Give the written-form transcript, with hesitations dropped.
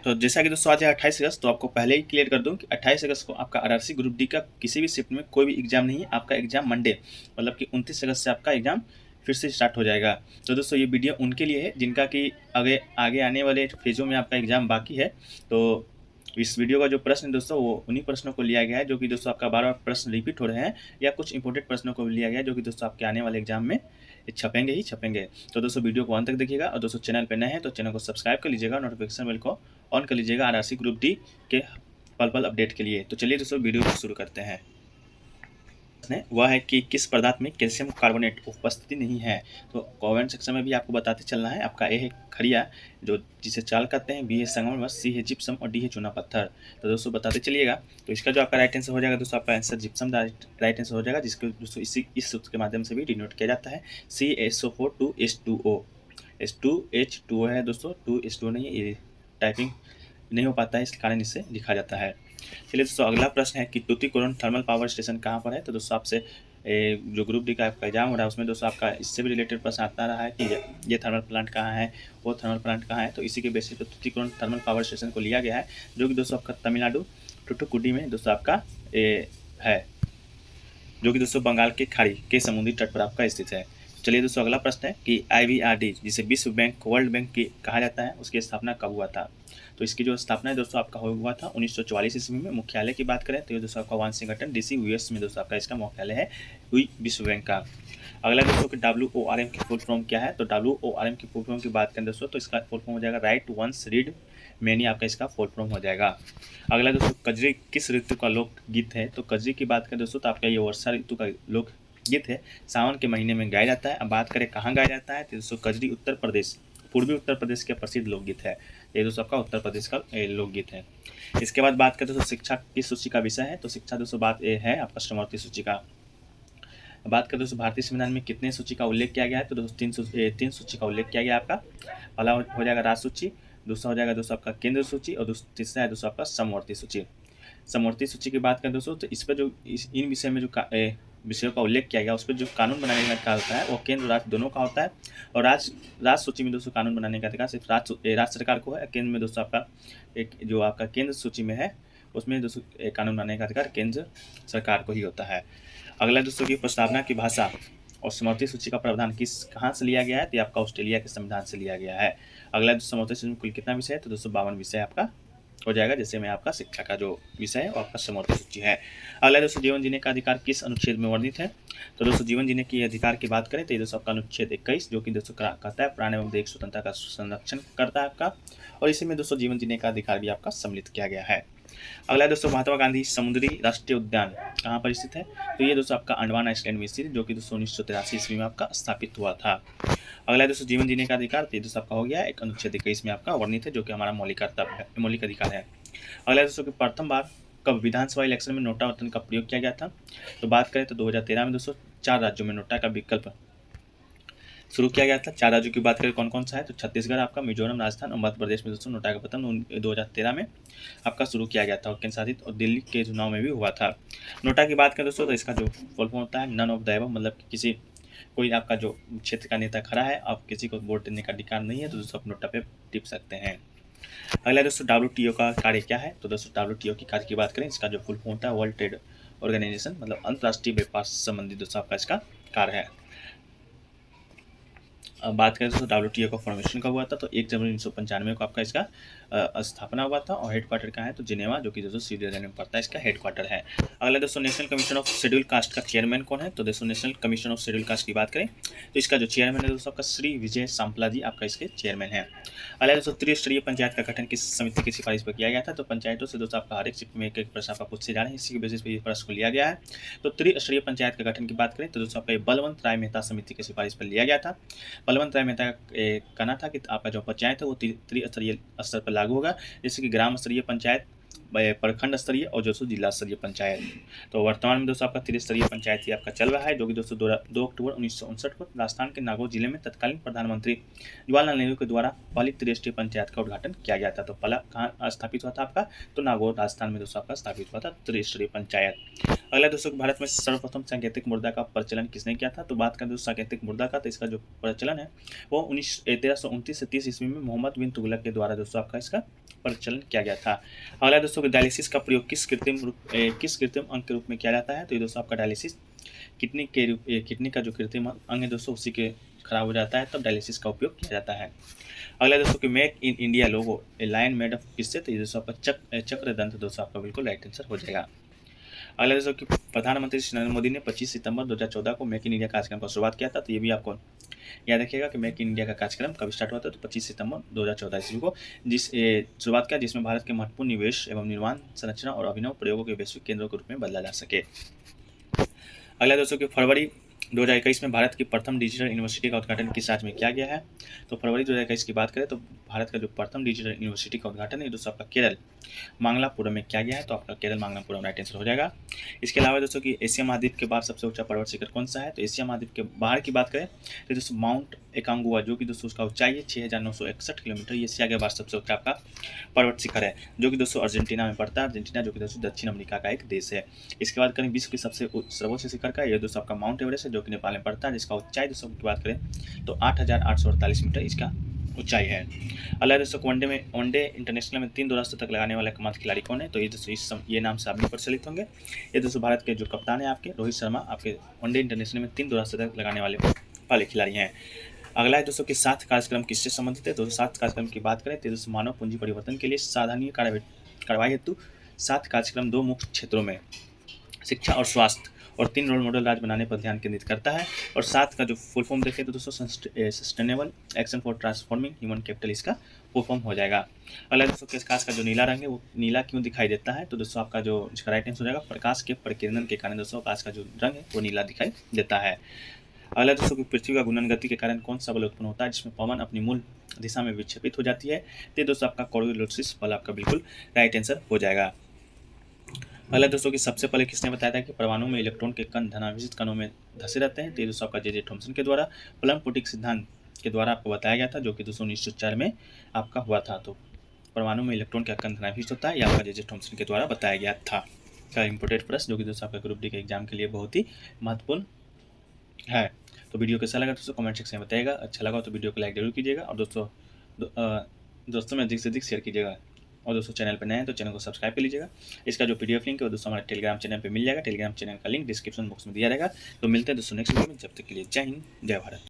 तो जैसा कि दोस्तों आज है 28 अगस्त, तो आपको पहले ही क्लियर कर दूं कि 28 अगस्त को आपका आरआरसी ग्रुप डी का किसी भी शिफ्ट में कोई भी एग्जाम नहीं है। आपका एग्जाम मंडे मतलब कि 29 अगस्त से आपका एग्जाम फिर से स्टार्ट हो जाएगा। तो दोस्तों ये वीडियो उनके लिए है जिनका कि आगे आने वाले फेज़ों में आपका एग्जाम बाकी है। तो इस वीडियो का जो प्रश्न है दोस्तों वो उन्हीं प्रश्नों को लिया गया है जो कि दोस्तों आपका बार बार प्रश्न रिपीट हो रहे हैं, या कुछ इंपॉर्टेंट प्रश्नों को लिया गया है जो कि दोस्तों आपके आने वाले एग्जाम में छपेंगे ही छपेंगे। तो दोस्तों वीडियो को अंत तक देखिएगा, और दोस्तों चैनल पर नए हैं तो चैनल को सब्सक्राइब कर लीजिएगा, नोटिफिकेशन बेल को ऑन कर लीजिएगा आरआरसी ग्रुप डी के पल पल अपडेट के लिए। तो चलिए दोस्तों वीडियो को शुरू करते हैं। वह है कि किस पदार्थ में कैल्शियम कार्बोनेट उपस्थिति नहीं है। तो कमेंट सेक्शन में भी आपको बताते चलना है। आपका ए है खड़िया, जो जिसे चाल कहते हैं, बी है संगमरमर, सी है जिप्सम और डी है चूना पत्थर। तो दोस्तों बताते चलिएगा। तो इसका जो आपका राइट आंसर हो जाएगा दोस्तों, आपका आंसर जिप्सम राइट आंसर हो जाएगा, जिसको दोस्तों इस सूत्र के माध्यम से भी डिनोट किया जाता है। CaSO4 2H2O। H2H2O है दोस्तों, 2H2O नहीं है। ये टाइपिंग नहीं हो पाता है, इस कारण इसे लिखा जाता है। चलिए दोस्तों अगला प्रश्न है कि तूतीकोरन थर्मल पावर स्टेशन कहाँ पर है। तो दोस्तों आपसे जो ग्रुप डी का आपका एग्जाम हो रहा है उसमें दोस्तों आपका इससे भी रिलेटेड प्रश्न आता रहा है कि ये थर्मल प्लांट कहाँ है, वो थर्मल प्लांट कहाँ है। तो इसी के बेसिस पर तूतीकोरन थर्मल पावर स्टेशन को लिया गया है, जो कि दोस्तों आपका तमिलनाडु टुटुकुडी में दोस्तों आपका है, जो कि दोस्तों बंगाल के खाड़ी के समुद्री तट पर आपका स्थित है। चलिए दोस्तों अगला प्रश्न है कि IBRD जिसे विश्व बैंक वर्ल्ड बैंक की कहा जाता है, उसकी स्थापना कब हुआ था। तो इसकी जो स्थापना है दोस्तों आपका हुआ था 1944 ईस्वी में। मुख्यालय की बात करें तो ये दोस्तों आपका वाशिंगटन DC US में दोस्तों आपका इसका मुख्यालय है विश्व बैंक का। अगला दोस्तों कि WORM की फुल फॉर्म क्या है। तो WORM की फुल फॉर्म की बात करें दोस्तों तो इसका फुल फॉर्म हो जाएगा राइट वंस रीड मैनी, आपका इसका फुल फॉर्म हो जाएगा। अगला दोस्तों कजरी किस ऋतु का लोकगीत है। तो कजरी की बात करें दोस्तों तो आपका ये वर्षा ऋतु का लोकगीत है, सावन के महीने में गाया जाता है। अब बात करें कहाँ गाया जाता है तो दोस्तों कजरी उत्तर प्रदेश, पूर्वी उत्तर प्रदेश का प्रसिद्ध लोकगीत है। ये दोस्तों आपका उत्तर प्रदेश का लोकगीत है। इसके बाद बात करें दोस्तों शिक्षा किस सूची का विषय है। तो शिक्षा दोस्तों बात ये है आपका समवर्ती सूची का। बात करें दोस्तों भारतीय संविधान में कितने सूची का उल्लेख किया गया है। तो दोस्तों तीन सूची का उल्लेख किया गया आपका। पहला हो जाएगा राज्य सूची, दूसरा हो जाएगा दोस्तों आपका केंद्र सूची, और तीसरा है दोस्तों आपका समवर्ती सूची। समवर्ती सूची की बात करें दोस्तों तो इस पर जो इन विषय में जो विषयों का उल्लेख किया गया उस पर जो कानून बनाने का होता है वो केंद्र राज्य दोनों का होता है। और राज्य सूची में दोस्तों कानून बनाने का अधिकार सिर्फ राज्य सरकार को है। केंद्र में दोस्तों आपका एक जो आपका केंद्र सूची में है उसमें दोस्तों कानून बनाने का अधिकार केंद्र सरकार को ही होता है। अगला दोस्तों की प्रस्तावना की भाषा और समवर्ती सूची का प्रावधान कहाँ से लिया गया है। तो आपका ऑस्ट्रेलिया के संविधान से लिया गया है। अगला दोस्तों समवर्ती सूची में कुल कितना विषय है। तो दोस्तों 52 विषय आपका हो जाएगा, जैसे में आपका शिक्षा का जो विषय है वो आपका समवर्ती सूची है। अगला दोस्तों जीवन जीने का अधिकार किस अनुच्छेद में वर्णित है। तो दोस्तों जीवन जीने के अधिकार की बात करें तो ये दोस्तों आपका अनुच्छेद 21 जो कि दोस्तों कहता है प्राण एवं देह स्वतंत्रता का संरक्षण करता है आपका, और इसी में दोस्तों जीवन जीने का अधिकार भी आपका सम्मिलित किया गया है। अगला दोस्तों महात्मा गांधी समुद्री राष्ट्रीय उद्यान कहाँ पर स्थित है। तो ये दोस्तों आपका अंडमान आइलैंड में स्थित, जो कि दोस्तों 1983 ईस्वी में आपका स्थापित हुआ था। अगला दोस्तों जीवन जीने का अधिकार तो ये दोस्तों आपका हो गया एक अनुच्छेद 21 में आपका वर्णित है, जो कि हमारा मौलिक अधिकार है। अगला दोस्तों कि प्रथम बार कब विधानसभा इलेक्शन में नोटा बटन का प्रयोग किया गया था। तो बात करें तो 2013 में दोस्तों 4 राज्यों में नोटा का विकल्प शुरू किया गया था। 4 राज्यों की बात करें कौन कौन सा है। तो छत्तीसगढ़ आपका, मिजोरम, राजस्थान और मध्य प्रदेश में दोस्तों नोटा का पतन 2013 में आपका शुरू किया गया था, और केंद्र शासित और दिल्ली के चुनाव में भी हुआ था। नोटा की बात करें दोस्तों तो इसका जो फुल फॉर्म होता है नन ऑफ द एबव, मतलब कि कोई आपका जो क्षेत्र का नेता खड़ा है, आप किसी को वोट देने का अधिकार नहीं है तो दोस्तों आप नोटा पे टिप सकते हैं। अगला दोस्तों WTO का कार्य क्या है। तो दोस्तों WTO की कार्य की बात करें इसका जो फुल फॉर्म होता है वर्ल्ड ट्रेड ऑर्गेनाइजेशन, मतलब अंतर्राष्ट्रीय व्यापार से संबंधित दोस्तों आपका इसका कार्य है। बात करें दोस्तों WTO का फॉर्मेशन कब हुआ था। तो 1 जनवरी 1995 को आपका इसका स्थापना हुआ था, और हेडक्वार्टर कहाँ है तो जिनेवा, जो कि दोस्तों स्विट्जरलैंड में पड़ता है, इसका हेडक्वार्टर है। अगला दोस्तों national commission of schedule caste का चेयरमैन कौन है। तो दोस्तों national commission of schedule caste की बात करें तो इसका जो चेयरमैन है दोस्तों आपका श्री विजय सांपला जी आपका इसके चेयरमैन है। अगला दोस्तों त्रिस्तरीय पंचायत का गठन किस समिति की सिफारिश पर किया गया था। तो पंचायतों से दोस्तों आपका हर एक शिफ्ट में एक प्रश्न आपका पूछे जा रहे हैं, इसी के बेसिस पर ये प्रश्न को लिया गया है। तो त्रिस्तरीय पंचायत का गठन की बात करें तो दोस्तों आपका बलवंत राय मेहता समिति की सिफारिश पर लिया गया था। बलवंत राय मेहता कहना था कि आपका जो पंचायत है वो त्रिस्तरीय स्तर पर लागू होगा, जैसे कि ग्राम स्तरीय पंचायत, प्रखंड स्तरीय और दोस्तों जिला स्तरीय पंचायत। तो वर्तमान में दोस्तों आपका त्रिस्तरीय पंचायत ही आपका चल रहा है, जो कि दोस्तों 2 अक्टूबर 1959 को राजस्थान के नागौर जिले में तत्कालीन प्रधानमंत्री जवाहरलाल नेहरू के द्वारा पहली त्रिस्तरीय पंचायत का उद्घाटन किया गया था। तो पहला कहाँ स्थापित हुआ था आपका, तो नागौर राजस्थान में दोस्तों आपका स्थापित हुआ था त्रिस्तरीय पंचायत। अगला दोस्तों भारत में सर्वप्रथम सांकेतिक मुद्रा का प्रचलन किसने किया था, तो बात करें दोस्तों सांकेतिक मुद्रा का, तो इसका जो प्रचलन है वो 1329 से 30 ईस्वी में मोहम्मद बिन तुगलक के द्वारा दोस्तों आपका इसका प्रचलन किया गया था। अगला दोस्तों डायलिसिस का प्रयोग किस कृत्रिम अंग के रूप में किया जाता है, तो ये दोस्तों आपका डायलिसिस किडनी का जो कृत्रिम अंग है दोस्तों उसी के खराब हो जाता है तब डायलिसिस का उपयोग किया जाता है। अगला दोस्तों कि make in India logo a lion made of किससे, तो ये दोस्तों आपका चक्रदंत दोस्तों आपका बिल्कुल राइट आंसर हो जाएगा। अगला दोस्तों कि प्रधानमंत्री श्री नरेंद्र मोदी ने 25 सितंबर 2014 को मेक इन इंडिया कार्यक्रम का शुरुआत किया था, तो ये भी आपको याद रखिएगा कि मेक इन इंडिया का कार्यक्रम कब स्टार्ट हुआ था, तो 25 सितंबर 2014 ईस्वी को शुरुआत किया, जिसमें भारत के महत्वपूर्ण निवेश एवं निर्माण संरचना और अभिनव प्रयोगों के वैश्विक केंद्रों के रूप में बदला जा सके। अगला दोस्तों कि फरवरी 2021 में भारत की प्रथम डिजिटल यूनिवर्सिटी का उद्घाटन किस राज्य में किया गया है, तो फरवरी 2021 की बात करें तो भारत का जो प्रथम डिजिटल यूनिवर्सिटी का उद्घाटन है दोस्तों आपका केरल मांगलापुरम में किया गया है, तो आपका केरल मांगलापुरम राइट आंसर हो जाएगा। इसके अलावा दोस्तों कि एशिया महाद्वीप के बाहर सबसे ऊंचा पर्वत शिखर कौन सा है, तो एशिया महाद्वीप के बाहर की बात करें तो दोस्तों माउंट एकांगुआ, जो कि दोस्तों उसका ऊंचाई है 6961 किलोमीटर, ये एशिया के बाहर सबसे ऊंचा आपका पर्वत शिखर है, जो कि दोस्तों अर्जेंटीना में पड़ता है। अर्जेंटीना जो कि दोस्तों दक्षिण अमेरिका का एक देश है। इसके बाद करें विश्व के सबसे सर्वोच्च शिखर का, ये दोस्तों आपका माउंट एवरेस्ट है, जो कि नेपाल में पड़ता है, जिसका ऊंचाई दोस्तों की बात करें तो 8848 मीटर इसका ऊंचाई है। अगला दोस्तों वनडे इंटरनेशनल में 3 दोहरा शतक लगाने वाला एकमात्र खिलाड़ी कौन है, तो ये दोस्तों ये नाम से आप भी प्रचलित होंगे। ये दोस्तों भारत के जो कप्तान है आपके रोहित शर्मा, आपके वनडे इंटरनेशनल में 3 दोहरा शतक लगाने वाले पहले खिलाड़ी हैं। अगला है दोस्तों कि 7 कार्यक्रम किससे संबंधित है, तो 7 कार्यक्रम की बात करें तो दोस्तों मानव पूंजी परिवर्तन के लिए साधनीय कार्रवाई हेतु 7 कार्यक्रम 2 मुख्य क्षेत्रों में शिक्षा और स्वास्थ्य और 3 रोल मॉडल राज्य बनाने पर ध्यान केंद्रित करता है। और 7 का जो फुल फॉर्म देखें तो दोस्तों sustainable action for transforming human capital इसका फुल फॉर्म हो जाएगा। अगला दोस्तों प्रकाश का जो नीला रंग है वो नीला क्यों दिखाई देता है, तो दोस्तों आपका जो इसका राइट आंसर हो जाएगा प्रकाश के प्रकीर्णन के कारण दोस्तों आकाश का जो रंग है वो नीला दिखाई देता है। अगला दोस्तों पृथ्वी का घूर्णन गति के कारण कौन सा बल उत्पन्न होता है, जिसमें पवन अपनी मूल दिशा में विक्षेपित हो जाती है, तो दोस्तों आपका कोरियोलिसिस बल आपका बिल्कुल राइट आंसर हो जाएगा। अगला दोस्तों कि सबसे पहले किसने बताया था कि परमाणु में इलेक्ट्रॉन के कण धनावेशित कणों में धसे रहते हैं, तो दोस्तों आपका जे थॉमसन के द्वारा प्लम-पुटिक सिद्धांत के द्वारा आपको बताया गया था, जो कि दोस्तों 1904 में आपका हुआ था। तो परमाणु में इलेक्ट्रॉन का कण धनावेशित होता है, यह आपका जे थॉमसन के द्वारा बताया गया था। का इम्पोर्टेंट प्रश्न जो कि दोस्तों आपका ग्रुप डी के एग्जाम के लिए बहुत ही महत्वपूर्ण है। तो वीडियो कैसा लगा दोस्तों कमेंट सेक्शन में बताइएगा। अच्छा लगा तो वीडियो को लाइक जरूर कीजिएगा और दोस्तों में अधिक से अधिक शेयर कीजिएगा। और दोस्तों चैनल पर नए हैं तो चैनल को सब्सक्राइब कर लीजिएगा। इसका जो पीडीएफ लिंक है वो दोस्तों हमारे टेलीग्राम चैनल पे मिल जाएगा। टेलीग्राम चैनल का लिंक डिस्क्रिप्शन बॉक्स में दिया रहेगा। तो मिलते हैं दोस्तों नेक्स्ट वीडियो में, जब तक के लिए जय हिंद जय भारत।